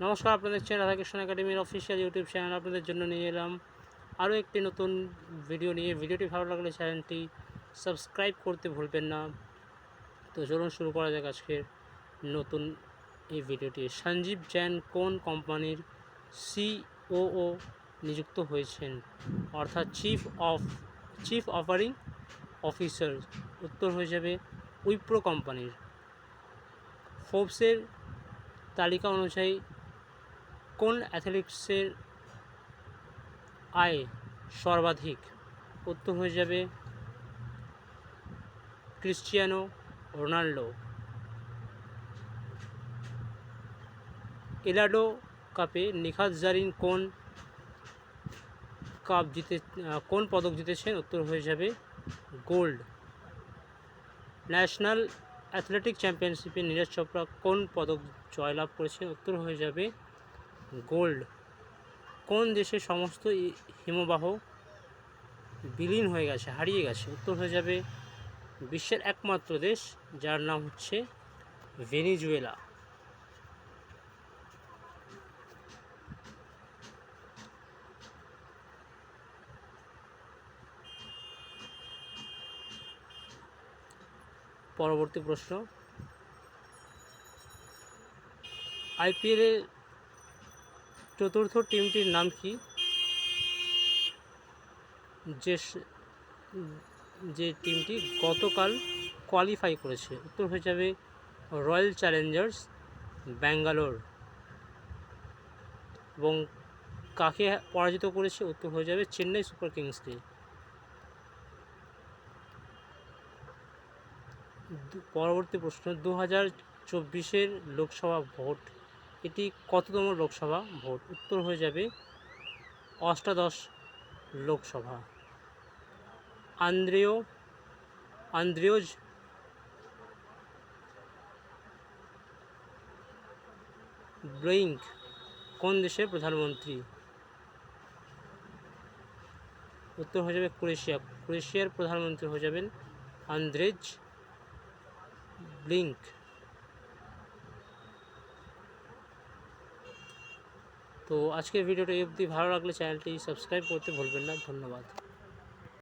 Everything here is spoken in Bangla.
নমস্কার, আপনাদের দেখছেন রাধাকৃষ্ণ একাডেমির অফিসিয়াল ইউটিউব চ্যানেল। আপনাদের জন্য নিয়ে এলাম আরও একটি নতুন ভিডিও নিয়ে। ভিডিওটি ভালো লাগলে চ্যানেলটি সাবস্ক্রাইব করতে ভুলবেন না। তো চলুন শুরু করা যাক আজকের নতুন এই ভিডিওটি। সঞ্জীব জৈন কোন কোম্পানির সিওও নিযুক্ত হয়েছেন, অর্থাৎ চিফ অপারেটিং অফিসার? উত্তর হয়ে যাবে উইপ্রো কোম্পানির। ফোর্বসের তালিকা অনুযায়ী কোন অ্যাথলেটিক্সের আয় সর্বাধিক? উত্তর হয়ে যাবে ক্রিশ্চিয়ানো রোনাল্ডো। এলাডো কাপে নিখাত জারিন কোন পদক জিতেছেন? উত্তর হয়ে যাবে গোল্ড। ন্যাশনাল অ্যাথলেটিক চ্যাম্পিয়নশিপে নীরজ চোপড়া কোন পদক জয়লাভ করেছেন? উত্তর হয়ে যাবে গোল্ড। কোন দেশে সমস্ত হিমবাহ বিলীন হয়ে গেছে, হারিয়ে গেছে? উত্তর হয়ে যাবে বিশ্বের একমাত্র দেশ, যার নাম হচ্ছে ভেনিজুয়েলা। পরবর্তী প্রশ্ন, আইপিএলের চতুর্থ টিমটির নাম কি, যে টিমটি গতকাল কোয়ালিফাই করেছে? উত্তর হয়ে যাবে রয়্যাল চ্যালেঞ্জার্স ব্যাঙ্গালোর। এবং কাকে পরাজিত করেছে? উত্তর হয়ে যাবে চেন্নাই সুপার কিংসকে। পরবর্তী প্রশ্ন, 2024 লোকসভা ভোট এটি কততম লোকসভা ভোট? উত্তর হয়ে যাবে অষ্টাদশ লোকসভা। আন্দ্রেওজ ব্লেইঙ্ক কোন দেশের প্রধানমন্ত্রী? উত্তর হয়ে যাবে ক্রোয়েশিয়ার প্রধানমন্ত্রী হয়ে যাবেন আন্দ্রেজ ব্লিঙ্ক। তো আজকের ভিডিওটা এই অবধি। ভালো লাগলে চ্যানেলটি সাবস্ক্রাইব করতে ভুলবেন না। ধন্যবাদ।